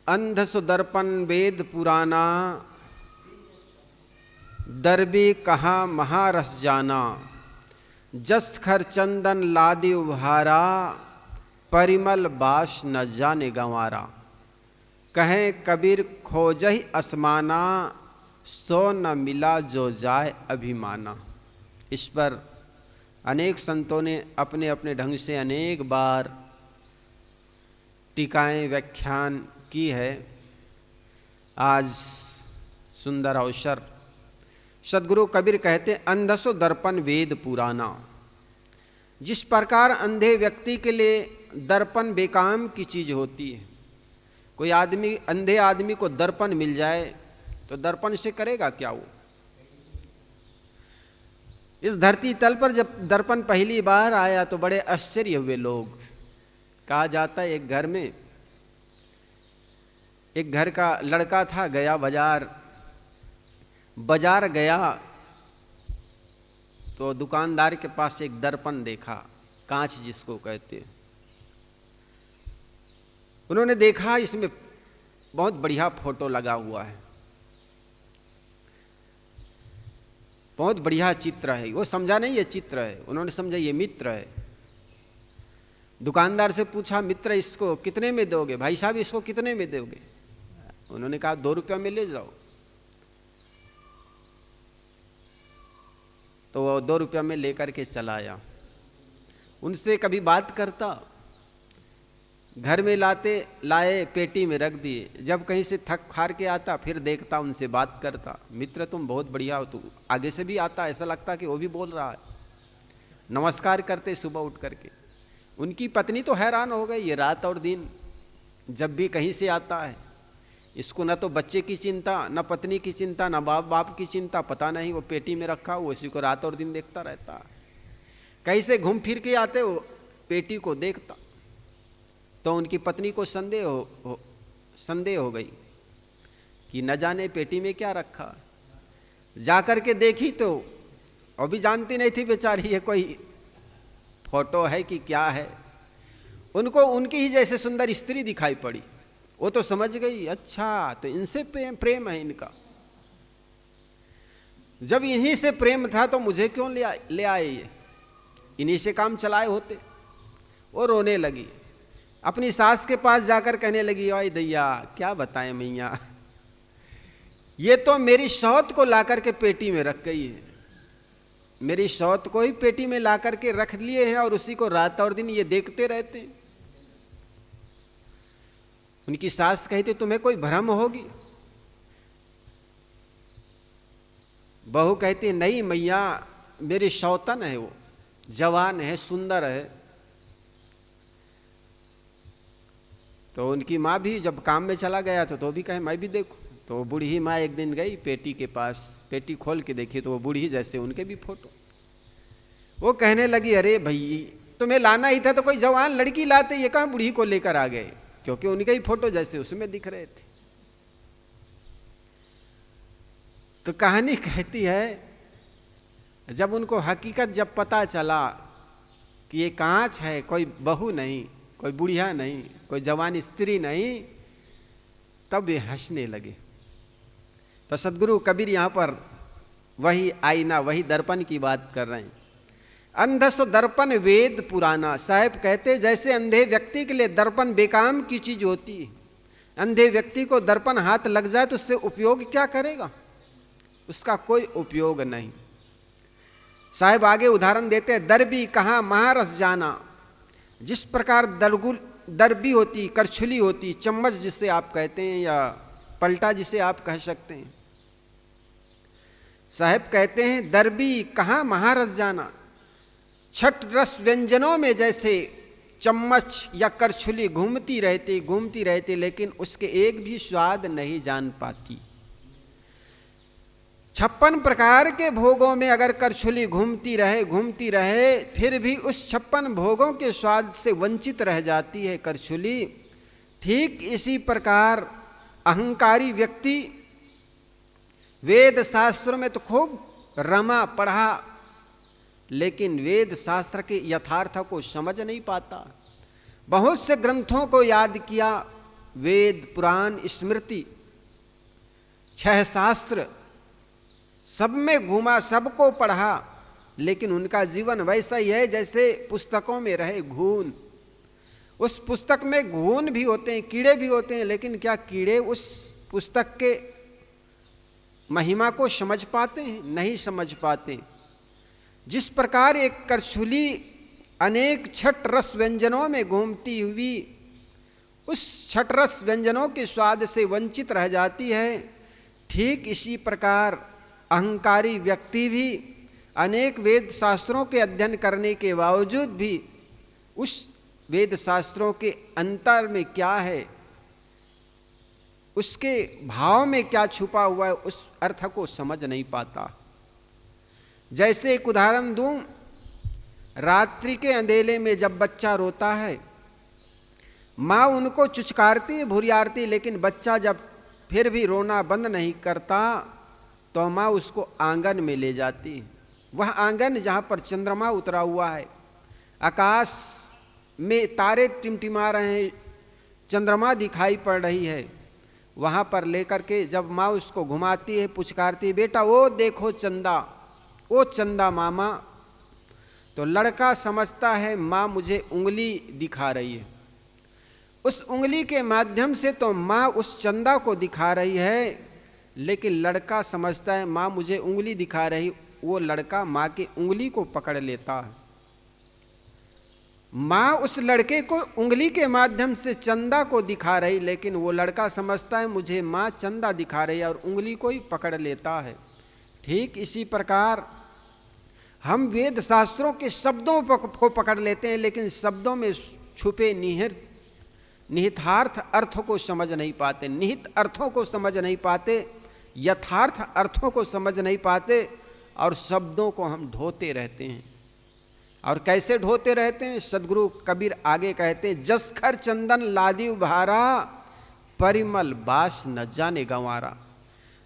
अंध सुदर्पण वेद पुराना, दरबी कहाँ महारस जाना। जस खर चंदन लादि उभारा, परिमल बास न जाने गंवारा। कहें कबीर खोजहि असमाना, सो न मिला जो जाए अभिमाना। इस पर अनेक संतों ने अपने अपने ढंग से अनेक बार टीकाएं व्याख्यान की है। आज सुंदर अवसर। सद्गुरु कबीर कहते अंधसो दर्पण वेद पुराना। जिस प्रकार अंधे व्यक्ति के लिए दर्पण बेकाम की चीज होती है, कोई आदमी अंधे आदमी को दर्पण मिल जाए तो दर्पण से करेगा क्या वो। इस धरती तल पर जब दर्पण पहली बार आया तो बड़े आश्चर्य हुए लोग। कहा जाता है एक घर में एक घर का लड़का था, गया बाजार गया तो दुकानदार के पास एक दर्पण देखा, कांच जिसको कहते हैं। उन्होंने देखा इसमें बहुत बढ़िया फोटो लगा हुआ है, बहुत बढ़िया चित्र है। वो समझा नहीं ये चित्र है, उन्होंने समझा ये मित्र है। दुकानदार से पूछा मित्र इसको कितने में दोगे, भाई साहब इसको कितने में दोगे। उन्होंने कहा 2 रुपया में ले जाओ। तो वो 2 रुपया में लेकर के चला आया। उनसे कभी बात करता, घर में लाए पेटी में रख दिए। जब कहीं से थक हार के आता फिर देखता, उनसे बात करता, मित्र तुम बहुत बढ़िया हो। तू आगे से भी आता, ऐसा लगता कि वो भी बोल रहा है। नमस्कार करते सुबह उठ करके। उनकी पत्नी तो हैरान हो गई, ये रात और दिन जब भी कहीं से आता है, इसको न तो बच्चे की चिंता, न पत्नी की चिंता, न बाप की चिंता, पता नहीं वो पेटी में रखा वो इसी को रात और दिन देखता रहता। कहीं से घूम फिर के आते वो पेटी को देखता। तो उनकी पत्नी को संदेह हो गई कि न जाने पेटी में क्या रखा। जाकर के देखी तो अभी जानती नहीं थी बेचारी ये कोई फोटो है कि क्या है। उनको उनकी ही जैसे सुंदर स्त्री दिखाई पड़ी। वो तो समझ गई, अच्छा तो इनसे प्रेम है इनका। जब इन्हीं से प्रेम था तो मुझे क्यों ले आए ये, इन्हीं से काम चलाए होते। वो रोने लगी, अपनी सास के पास जाकर कहने लगी, ओए दैया क्या बताएं मैया, ये तो मेरी शौत को लाकर के पेटी में रख गई है। मेरी शौत को ही पेटी में लाकर के रख लिए हैं और उसी को रात और दिन ये देखते रहते हैं। उनकी सास कहती तुम्हें कोई भ्रम होगी। बहू कहती नहीं मैया, मेरी शौतन है, वो जवान है, सुंदर है। तो उनकी माँ भी जब काम में चला गया तो भी कहे मैं भी देखूं। तो वो बूढ़ी माँ एक दिन गई पेटी के पास, पेटी खोल के देखी तो वो बूढ़ी जैसे उनके भी फोटो। वो कहने लगी अरे भाई तुम्हें लाना ही था तो कोई जवान लड़की लाते, ये कहाँ बूढ़ी को लेकर आ गए, क्योंकि उनके ही फोटो जैसे उसमें दिख रहे थे। तो कहानी कहती है जब उनको हकीकत जब पता चला कि ये कांच है, कोई बहू नहीं, कोई बुढ़िया नहीं, कोई जवान स्त्री नहीं, तब ये हंसने लगे। तो सद्गुरु कबीर यहां पर वही आईना, वही दर्पण की बात कर रहे हैं। अंधसो दर्पण वेद पुराना। साहब कहते जैसे अंधे व्यक्ति के लिए दर्पण बेकाम की चीज होती है, अंधे व्यक्ति को दर्पण हाथ लग जाए तो उससे उपयोग क्या करेगा, उसका कोई उपयोग नहीं। साहब आगे उदाहरण देते हैं, दरबी कहाँ महारस जाना। जिस प्रकार दरबी होती, करछुली होती, चम्मच जिसे आप कहते हैं या पलटा जिसे आप कह सकते हैं। साहब कहते हैं दरबी कहाँ महारस जाना। छठ रस व्यंजनों में जैसे चम्मच या करछुली घूमती रहती लेकिन उसके एक भी स्वाद नहीं जान पाती। 56 प्रकार के भोगों में अगर करछुली घूमती रहे फिर भी उस 56 भोगों के स्वाद से वंचित रह जाती है करछुली। ठीक इसी प्रकार अहंकारी व्यक्ति वेद शास्त्र में तो खूब रमा पढ़ा, लेकिन वेद शास्त्र के यथार्थ को समझ नहीं पाता। बहुत से ग्रंथों को याद किया, वेद, पुराण, स्मृति, 6 शास्त्र, सब में घूमा, सबको पढ़ा, लेकिन उनका जीवन वैसा ही है जैसे पुस्तकों में रहे घून। उस पुस्तक में घून भी होते हैं, कीड़े भी होते हैं, लेकिन क्या कीड़े उस पुस्तक के महिमा को समझ पाते हैं? नहीं समझ पाते। जिस प्रकार एक करछुली अनेक छठ रस व्यंजनों में घूमती हुई उस छठ रस व्यंजनों के स्वाद से वंचित रह जाती है, ठीक इसी प्रकार अहंकारी व्यक्ति भी अनेक वेद शास्त्रों के अध्ययन करने के बावजूद भी उस वेद शास्त्रों के अंतर में क्या है, उसके भाव में क्या छुपा हुआ है, उस अर्थ को समझ नहीं पाता। जैसे एक उदाहरण दूं, रात्रि के अंधेरे में जब बच्चा रोता है, माँ उनको चुचकारती, भुरियारती, लेकिन बच्चा जब फिर भी रोना बंद नहीं करता तो माँ उसको आंगन में ले जाती। वह आंगन जहाँ पर चंद्रमा उतरा हुआ है, आकाश में तारे टिमटिमा रहे हैं, चंद्रमा दिखाई पड़ रही है, वहाँ पर लेकर के जब माँ उसको घुमाती है, पुचकारती, बेटा वो देखो चंदा, ओ चंदा मामा, तो लड़का समझता है माँ मुझे उंगली दिखा रही है। उस उंगली के माध्यम से तो माँ उस चंदा को दिखा रही है, लेकिन लड़का समझता है माँ मुझे उंगली दिखा रही। वो लड़का माँ की उंगली को पकड़ लेता है। माँ उस लड़के को उंगली के माध्यम से चंदा को दिखा रही, लेकिन वो लड़का समझता है मुझे माँ चंदा दिखा रही है और उंगली को ही पकड़ लेता है। ठीक इसी प्रकार हम वेद शास्त्रों के शब्दों को पकड़ लेते हैं, लेकिन शब्दों में छुपे निहितार्थ अर्थों को समझ नहीं पाते, निहित अर्थों को समझ नहीं पाते, यथार्थ अर्थों को समझ नहीं पाते, और शब्दों को हम ढोते रहते हैं। और कैसे ढोते रहते हैं? सदगुरु कबीर आगे कहते हैं, जस खर चंदन लादी भारा, परिमल बास न जाने गंवारा।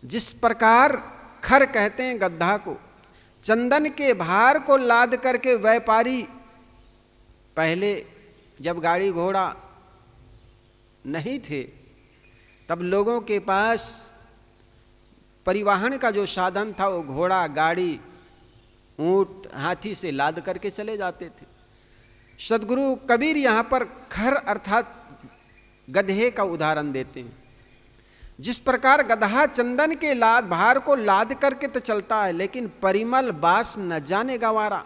जिस प्रकार खर कहते हैं गड्ढा को, चंदन के भार को लाद करके व्यापारी, पहले जब गाड़ी घोड़ा नहीं थे तब लोगों के पास परिवहन का जो साधन था वो घोड़ा, गाड़ी, ऊंट, हाथी से लाद करके चले जाते थे। सदगुरु कबीर यहाँ पर खर अर्थात गधे का उदाहरण देते हैं। जिस प्रकार गधा चंदन के भार को लाद करके तो चलता है, लेकिन परिमल बास न जाने गंवारा,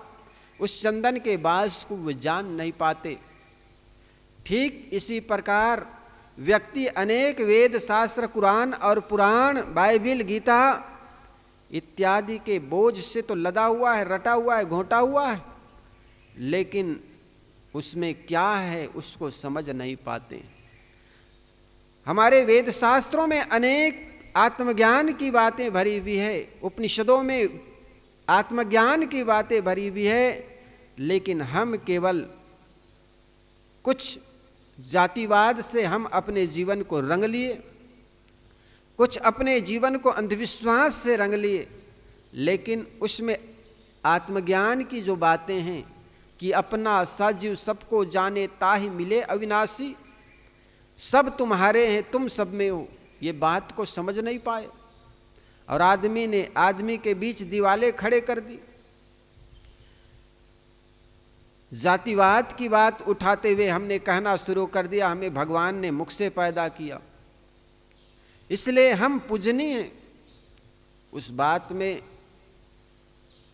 उस चंदन के बास को वे जान नहीं पाते। ठीक इसी प्रकार व्यक्ति अनेक वेद शास्त्र, कुरान और पुराण, बाइबिल, गीता इत्यादि के बोझ से तो लदा हुआ है, रटा हुआ है, घोंटा हुआ है, लेकिन उसमें क्या है उसको समझ नहीं पाते। हमारे वेद शास्त्रों में अनेक आत्मज्ञान की बातें भरी हुई है, उपनिषदों में आत्मज्ञान की बातें भरी हुई है, लेकिन हम केवल कुछ जातिवाद से हम अपने जीवन को रंग लिए, कुछ अपने जीवन को अंधविश्वास से रंग लिए, लेकिन उसमें आत्मज्ञान की जो बातें हैं कि अपना सजीव सबको जाने ताहि मिले अविनाशी, सब तुम्हारे हैं तुम सब में हो, ये बात को समझ नहीं पाए और आदमी ने आदमी के बीच दीवालें खड़े कर दी। जातिवाद की बात उठाते हुए हमने कहना शुरू कर दिया हमें भगवान ने मुख से पैदा किया, इसलिए हम पूजनीय हैं। उस बात में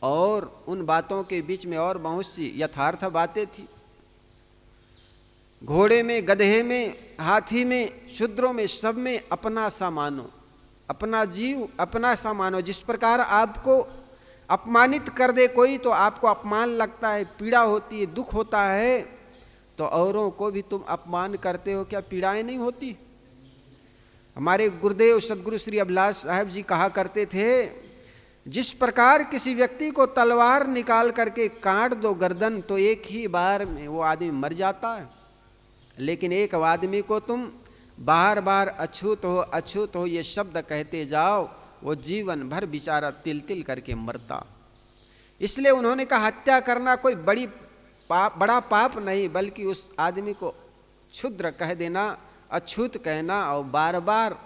और उन बातों के बीच में और बहुत सी यथार्थ बातें थी। घोड़े में, गधे में, हाथी में, शूद्रों में, सब में अपना सा मानो, अपना जीव अपना सा मानो। जिस प्रकार आपको अपमानित कर दे कोई तो आपको अपमान लगता है, पीड़ा होती है, दुख होता है, तो औरों को भी तुम अपमान करते हो, क्या पीड़ाएं नहीं होती? हमारे गुरुदेव सदगुरु श्री अभिलाष साहब जी कहा करते थे, जिस प्रकार किसी व्यक्ति को तलवार निकाल करके काट दो गर्दन तो एक ही बार में वो आदमी मर जाता है, लेकिन एक आदमी को तुम बार बार अछूत हो, अछूत हो ये शब्द कहते जाओ, वो जीवन भर बेचारा तिल तिल करके मरता। इसलिए उन्होंने कहा हत्या करना कोई बड़ा पाप नहीं, बल्कि उस आदमी को क्षुद्र कह देना, अछूत कहना और बार बार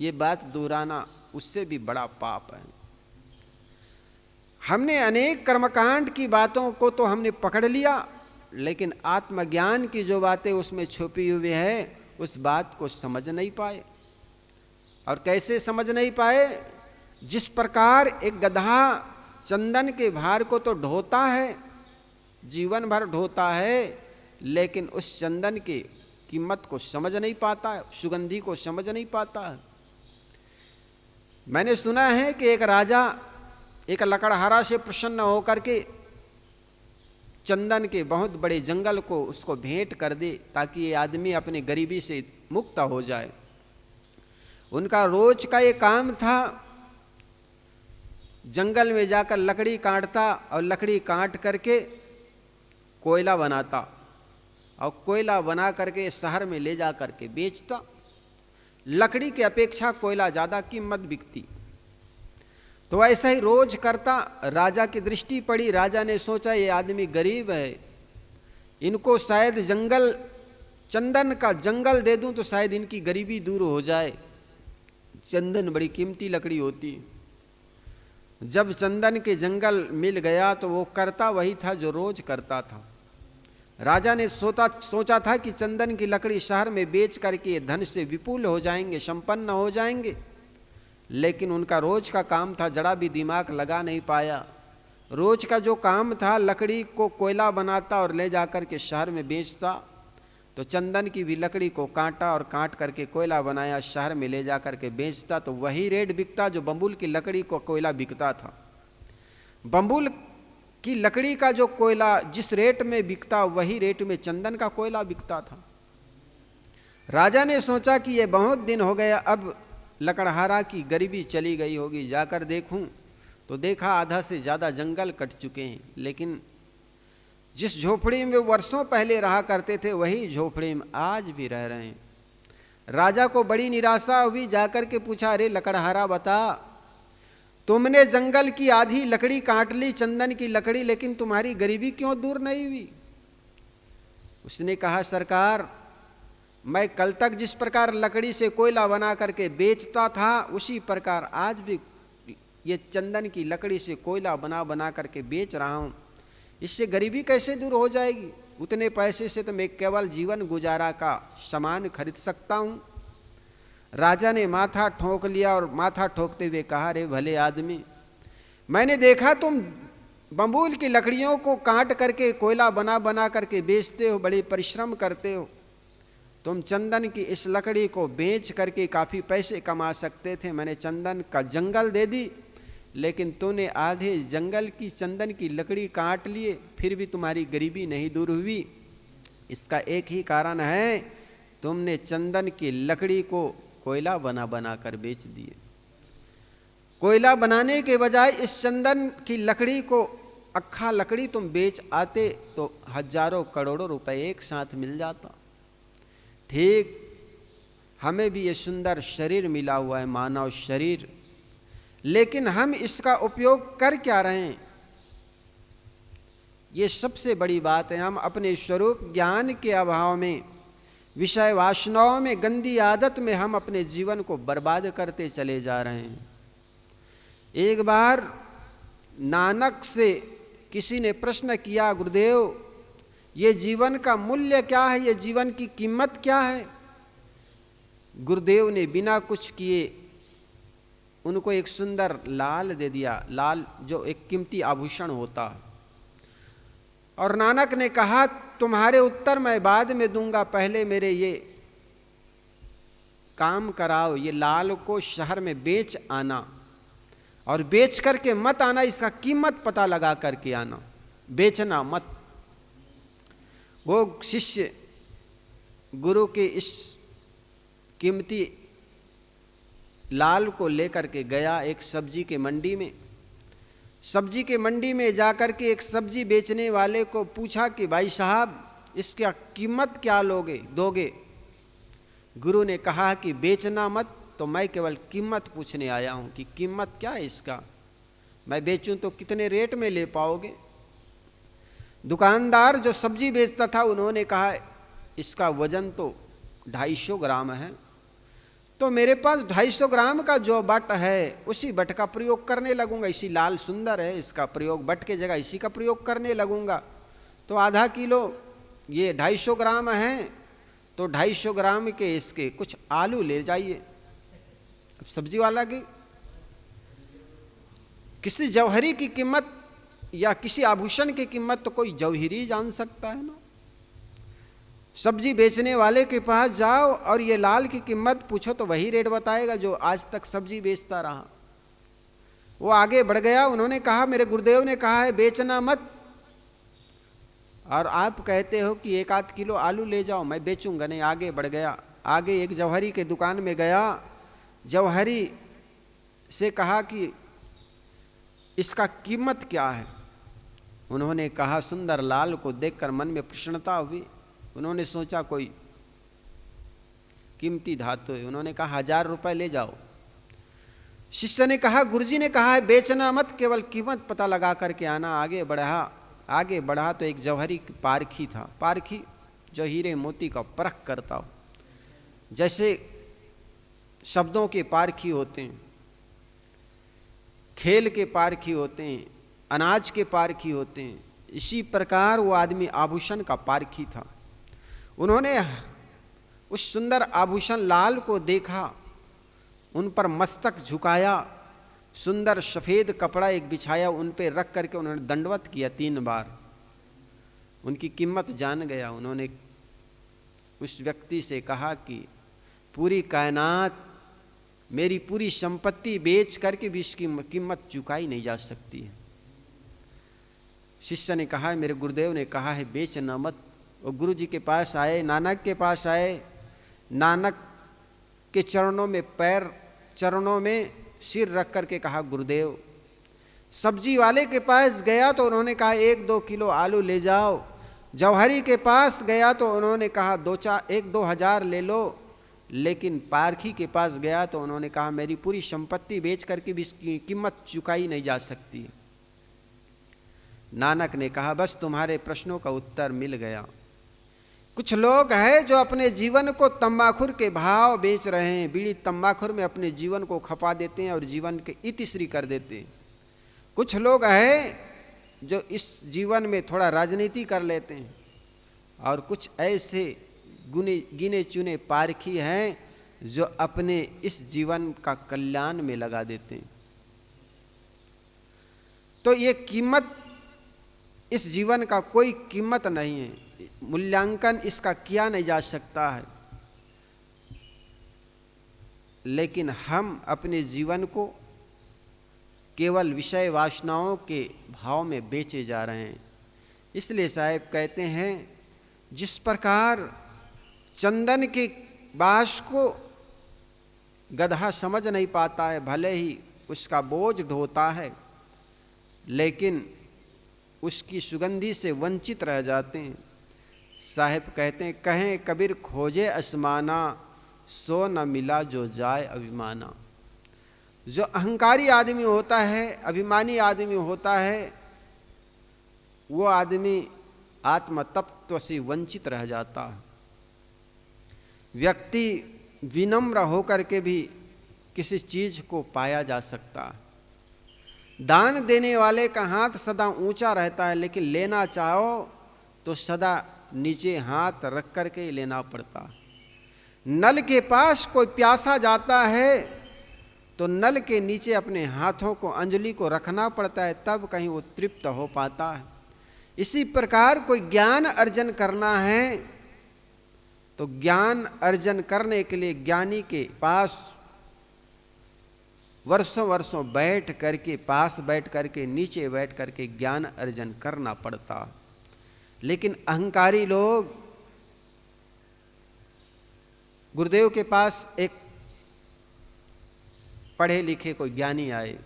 ये बात दोहराना उससे भी बड़ा पाप है। हमने अनेक कर्मकांड की बातों को तो हमने पकड़ लिया, लेकिन आत्मज्ञान की जो बातें उसमें छुपी हुई है उस बात को समझ नहीं पाए। और कैसे समझ नहीं पाए? जिस प्रकार एक गधा चंदन के भार को तो ढोता है, जीवन भर ढोता है, लेकिन उस चंदन की कीमत को समझ नहीं पाता है, सुगंधी को समझ नहीं पाता है। मैंने सुना है कि एक राजा एक लकड़हारा से प्रसन्न होकर के चंदन के बहुत बड़े जंगल को उसको भेंट कर दे ताकि ये आदमी अपनी गरीबी से मुक्त हो जाए। उनका रोज का ये काम था, जंगल में जाकर लकड़ी काटता और लकड़ी काट करके कोयला बनाता और कोयला बना करके शहर में ले जा करके बेचता। लकड़ी की अपेक्षा कोयला ज़्यादा कीमत बिकती। तो ऐसा ही रोज करता। राजा की दृष्टि पड़ी, राजा ने सोचा ये आदमी गरीब है, इनको शायद जंगल, चंदन का जंगल दे दूं तो शायद इनकी गरीबी दूर हो जाए। चंदन बड़ी कीमती लकड़ी होती। जब चंदन के जंगल मिल गया तो वो करता वही था जो रोज करता था। राजा ने सोचा था कि चंदन की लकड़ी शहर में बेच करके धन से विपुल हो जाएंगे, संपन्न हो जाएंगे, लेकिन उनका रोज का काम था, जरा भी दिमाग लगा नहीं पाया। रोज का जो काम था, लकड़ी को कोयला बनाता और ले जाकर के शहर में बेचता। तो चंदन की भी लकड़ी को काटा और काट करके कोयला बनाया, शहर में ले जा करके बेचता। तो वही रेट बिकता जो बम्बुल की लकड़ी को कोयला बिकता था। बम्बुल की लकड़ी का जो कोयला जिस रेट में बिकता वही रेट में चंदन का कोयला बिकता था। राजा ने सोचा कि ये बहुत दिन हो गया, अब लकड़हारा की गरीबी चली गई होगी, जाकर देखूं। तो देखा आधा से ज़्यादा जंगल कट चुके हैं, लेकिन जिस झोपड़ी में वर्षों पहले रहा करते थे वही झोपड़ी में आज भी रह रहे हैं। राजा को बड़ी निराशा हुई, जाकर के पूछा, अरे लकड़हारा बता, तुमने जंगल की आधी लकड़ी काट ली, चंदन की लकड़ी, लेकिन तुम्हारी गरीबी क्यों दूर नहीं हुई? उसने कहा, सरकार, मैं कल तक जिस प्रकार लकड़ी से कोयला बना करके बेचता था उसी प्रकार आज भी ये चंदन की लकड़ी से कोयला बना बना करके बेच रहा हूँ। इससे गरीबी कैसे दूर हो जाएगी? उतने पैसे से तो मैं केवल जीवन गुजारा का सामान खरीद सकता हूँ। राजा ने माथा ठोक लिया और माथा ठोकते हुए कहा, रे भले आदमी, मैंने देखा तुम बम्बूल की लकड़ियों को काट करके कोयला बना बना करके बेचते हो, बड़ी परिश्रम करते हो। तुम चंदन की इस लकड़ी को बेच करके काफ़ी पैसे कमा सकते थे। मैंने चंदन का जंगल दे दी, लेकिन तूने आधे जंगल की चंदन की लकड़ी काट लिए, फिर भी तुम्हारी गरीबी नहीं दूर हुई। इसका एक ही कारण है, तुमने चंदन की लकड़ी को कोयला बना बना कर बेच दिए। कोयला बनाने के बजाय इस चंदन की लकड़ी को, अक्खा लकड़ी तुम बेच आते तो हजारों करोड़ों रुपए एक साथ मिल जाता। ठीक हमें भी ये सुंदर शरीर मिला हुआ है, मानव शरीर, लेकिन हम इसका उपयोग कर क्या रहे हैं? ये सबसे बड़ी बात है। हम अपने स्वरूप ज्ञान के अभाव में, विषय वासनाओं में, गंदी आदत में हम अपने जीवन को बर्बाद करते चले जा रहे हैं। एक बार नानक से किसी ने प्रश्न किया, गुरुदेव, ये जीवन का मूल्य क्या है, ये जीवन की कीमत क्या है? गुरुदेव ने बिना कुछ किए उनको एक सुंदर लाल दे दिया, लाल जो एक कीमती आभूषण होता है। और नानक ने कहा, तुम्हारे उत्तर मैं बाद में दूंगा, पहले मेरे ये काम कराओ, ये लाल को शहर में बेच आना, और बेच करके मत आना, इसका कीमत पता लगा करके आना, बेचना मत। वो शिष्य गुरु के इस कीमती लाल को लेकर के गया एक सब्जी के मंडी में। सब्जी के मंडी में जाकर के एक सब्जी बेचने वाले को पूछा कि भाई साहब, इसका कीमत क्या दोगे? गुरु ने कहा कि बेचना मत, तो मैं केवल कीमत पूछने आया हूं कि कीमत क्या है इसका, मैं बेचूं तो कितने रेट में ले पाओगे? दुकानदार जो सब्जी बेचता था उन्होंने कहा, इसका वजन तो 250 ग्राम है, तो मेरे पास 250 ग्राम का जो बट है उसी बट का प्रयोग करने लगूंगा। इसी लाल सुंदर है, इसका प्रयोग बट के जगह इसी का प्रयोग करने लगूंगा। तो आधा किलो ये 250 ग्राम है, तो 250 ग्राम के इसके कुछ आलू ले जाइए। अब सब्जी वाला की किसी जौहरी की कीमत या किसी आभूषण की कीमत तो कोई जौहरी जान सकता है ना। सब्जी बेचने वाले के पास जाओ और ये लाल की कीमत पूछो तो वही रेट बताएगा जो आज तक सब्जी बेचता रहा। वो आगे बढ़ गया, उन्होंने कहा मेरे गुरुदेव ने कहा है बेचना मत, और आप कहते हो कि 1-8 किलो आलू ले जाओ, मैं बेचूंगा नहीं। आगे बढ़ गया, आगे एक जौहरी के दुकान में गया, जौहरी से कहा कि इसका कीमत क्या है। उन्होंने कहा, सुंदर लाल को देखकर मन में प्रसन्नता हुई। उन्होंने सोचा कोई कीमती धातु है, उन्होंने कहा 1000 रुपए ले जाओ। शिष्य ने कहा गुरुजी ने कहा है बेचना मत, केवल कीमत पता लगा करके आना। आगे बढ़ा तो एक जौहरी पारखी था। पारखी जो हीरे मोती का परख करता हो, जैसे शब्दों के पारखी होते हैं, खेल के पारखी होते हैं, अनाज के पारखी होते हैं, इसी प्रकार वो आदमी आभूषण का पारखी था। उन्होंने उस सुंदर आभूषण लाल को देखा, उन पर मस्तक झुकाया, सुंदर सफ़ेद कपड़ा एक बिछाया, उन पे रख करके उन्होंने दंडवत किया 3 बार। उनकी कीमत जान गया। उन्होंने उस व्यक्ति से कहा कि पूरी कायनात, मेरी पूरी संपत्ति बेच करके भी इसकी कीमत चुकाई नहीं जा सकती है। शिष्य ने कहा मेरे गुरुदेव ने कहा है बेचना मत। और गुरु जी के पास आए, नानक के पास आए, नानक के चरणों में सिर रख करके कहा गुरुदेव। सब्जी वाले के पास गया तो उन्होंने कहा 1-2 किलो आलू ले जाओ। जौहरी के पास गया तो उन्होंने कहा 1-2 हज़ार ले लो। लेकिन पारखी के पास गया तो उन्होंने कहा मेरी पूरी संपत्ति बेच करके भी इसकी कीमत चुकाई नहीं जा सकती। नानक ने कहा बस तुम्हारे प्रश्नों का उत्तर मिल गया। कुछ लोग हैं जो अपने जीवन को तंबाखुर के भाव बेच रहे हैं, बीड़ी तंबाखुर में अपने जीवन को खपा देते हैं और जीवन के इतिश्री कर देते हैं। कुछ लोग हैं जो इस जीवन में थोड़ा राजनीति कर लेते हैं, और कुछ ऐसे गिने चुने पारखी हैं जो अपने इस जीवन का कल्याण में लगा देते हैं। तो ये कीमत, इस जीवन का कोई कीमत नहीं है, मूल्यांकन इसका किया नहीं जा सकता है। लेकिन हम अपने जीवन को केवल विषय वासनाओं के भाव में बेचे जा रहे हैं। इसलिए साहब कहते हैं जिस प्रकार चंदन के बांस को गधा समझ नहीं पाता है, भले ही उसका बोझ ढोता है, लेकिन उसकी सुगंधी से वंचित रह जाते हैं। साहिब कहते हैं कहें कबीर खोजे आसमाना, सो न मिला जो जाए अभिमाना। जो अहंकारी आदमी होता है, अभिमानी आदमी होता है, वो आदमी आत्म तत्व से वंचित रह जाता है। व्यक्ति विनम्र होकर के भी किसी चीज को पाया जा सकता है। दान देने वाले का हाथ सदा ऊंचा रहता है, लेकिन लेना चाहो तो सदा नीचे हाथ रख करके लेना पड़ता है। नल के पास कोई प्यासा जाता है तो नल के नीचे अपने हाथों को, अंजलि को रखना पड़ता है, तब कहीं वो तृप्त हो पाता है। इसी प्रकार कोई ज्ञान अर्जन करना है तो ज्ञान अर्जन करने के लिए ज्ञानी के पास वर्षों बैठ करके, पास बैठ करके, नीचे बैठ करके ज्ञान अर्जन करना पड़ता। लेकिन अहंकारी लोग, गुरुदेव के पास एक पढ़े लिखे कोई ज्ञानी आए,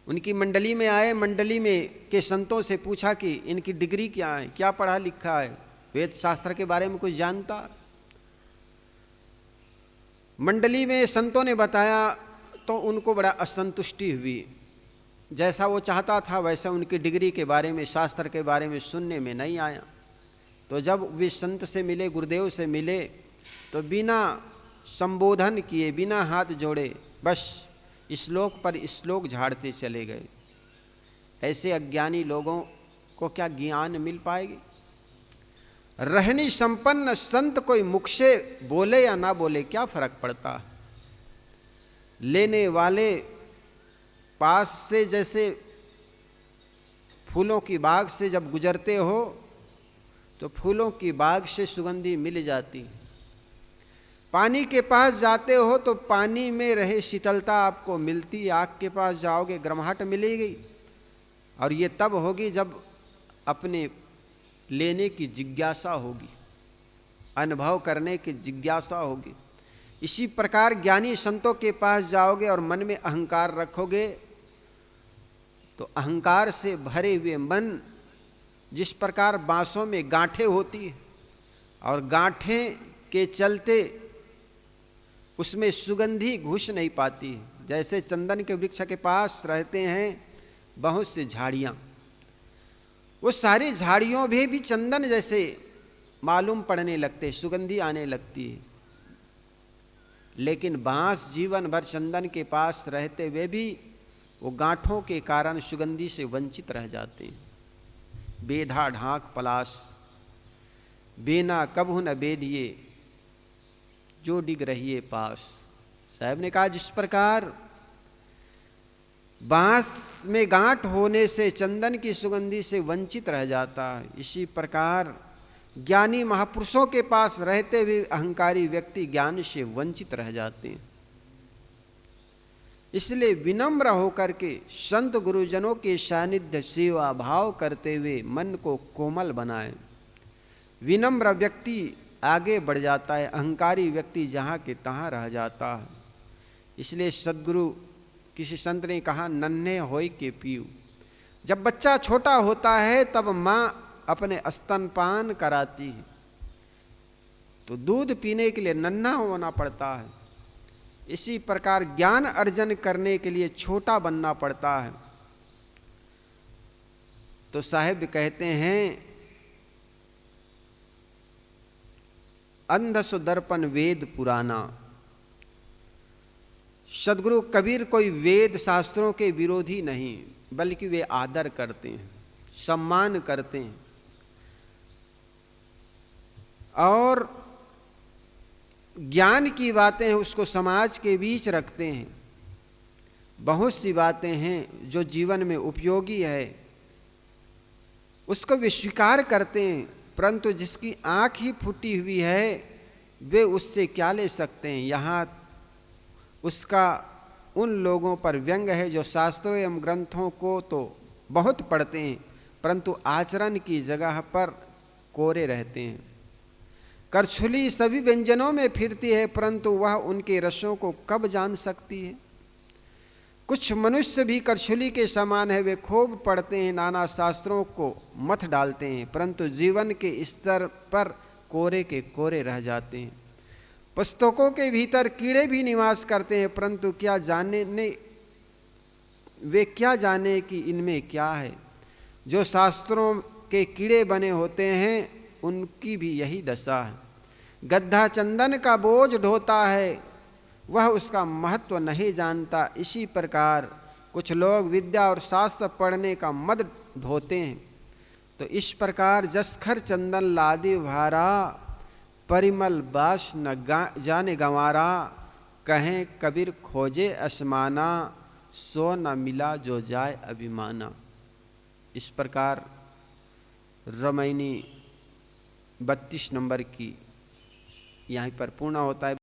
उनकी मंडली में आए। मंडली में के संतों से पूछा कि इनकी डिग्री क्या है, क्या पढ़ा लिखा है, वेद शास्त्र के बारे में कुछ जानता। मंडली में संतों ने बताया तो उनको बड़ा असंतुष्टि हुई। जैसा वो चाहता था वैसा उनकी डिग्री के बारे में, शास्त्र के बारे में सुनने में नहीं आया। तो जब वे संत से मिले, गुरुदेव से मिले, तो बिना संबोधन किए, बिना हाथ जोड़े बस श्लोक पर श्लोक झाड़ते चले गए। ऐसे अज्ञानी लोगों को क्या ज्ञान मिल पाएगी? रहनी संपन्न संत कोई मुख से बोले या ना बोले क्या फर्क पड़ता है। लेने वाले पास से जैसे फूलों की बाग से जब गुजरते हो तो फूलों की बाग से सुगंधी मिल जाती। पानी के पास जाते हो तो पानी में रहे शीतलता आपको मिलती। आग के पास जाओगे गर्माहट मिलेगी, और ये तब होगी जब अपने लेने की जिज्ञासा होगी, अनुभव करने की जिज्ञासा होगी। इसी प्रकार ज्ञानी संतों के पास जाओगे और मन में अहंकार रखोगे तो अहंकार से भरे हुए मन, जिस प्रकार बांसों में गांठें होती है और गांठें के चलते उसमें सुगंधी घुस नहीं पाती, जैसे चंदन के वृक्ष के पास रहते हैं बहुत से झाड़ियाँ, वो सारी झाड़ियों में भी चंदन जैसे मालूम पड़ने लगते, सुगंधी आने लगती है। लेकिन बांस जीवन भर चंदन के पास रहते हुए भी वो गांठों के कारण सुगंधी से वंचित रह जाते हैं। बेधा ढाक पलाश बेना कबहु न बेधिए, जो डिग रहिए पास। साहब ने कहा जिस प्रकार बांस में गांठ होने से चंदन की सुगंधी से वंचित रह जाता है, इसी प्रकार ज्ञानी महापुरुषों के पास रहते हुए अहंकारी व्यक्ति ज्ञान से वंचित रह जाते हैं। इसलिए विनम्र होकर के संत गुरुजनों के सानिध्य सेवा भाव करते हुए मन को कोमल बनाएं। विनम्र व्यक्ति आगे बढ़ जाता है, अहंकारी व्यक्ति जहाँ के तहाँ रह जाता है। इसलिए सद्गुरु किसी संत ने कहा, नन्हे होय के पीऊ। जब बच्चा छोटा होता है तब माँ अपने स्तनपान कराती है, तो दूध पीने के लिए नन्हा होना पड़ता है। इसी प्रकार ज्ञान अर्जन करने के लिए छोटा बनना पड़ता है। तो साहिब कहते हैं, अंध सो दर्पण वेद पुराना। सदगुरु कबीर कोई वेद शास्त्रों के विरोधी नहीं, बल्कि वे आदर करते हैं, सम्मान करते हैं और ज्ञान की बातें हैं उसको समाज के बीच रखते हैं। बहुत सी बातें हैं जो जीवन में उपयोगी है उसको वे स्वीकार करते हैं, परंतु जिसकी आंख ही फूटी हुई है वे उससे क्या ले सकते हैं। यहाँ उसका उन लोगों पर व्यंग है जो शास्त्रों एवं ग्रंथों को तो बहुत पढ़ते हैं परंतु आचरण की जगह पर कोरे रहते हैं। करछुली सभी व्यंजनों में फिरती है परंतु वह उनके रसों को कब जान सकती है। कुछ मनुष्य भी करछुली के समान है, वे खूब पढ़ते हैं, नाना शास्त्रों को मथ डालते हैं परंतु जीवन के स्तर पर कोरे के कोरे रह जाते हैं। पुस्तकों के भीतर कीड़े भी निवास करते हैं परंतु वे क्या जाने कि इनमें क्या है। जो शास्त्रों के कीड़े बने होते हैं उनकी भी यही दशा है। गड्ढा चंदन का बोझ ढोता है, वह उसका महत्व नहीं जानता। इसी प्रकार कुछ लोग विद्या और शास्त्र पढ़ने का मद ढोते हैं। तो इस प्रकार जसखर चंदन लादी भारा, परिमल बास न जाने गंवारा, कहें कबीर खोजे असमाना, सो न मिला जो जाए अभिमाना। इस प्रकार रामायणी 32 नंबर की यहाँ पर पूर्ण होता है।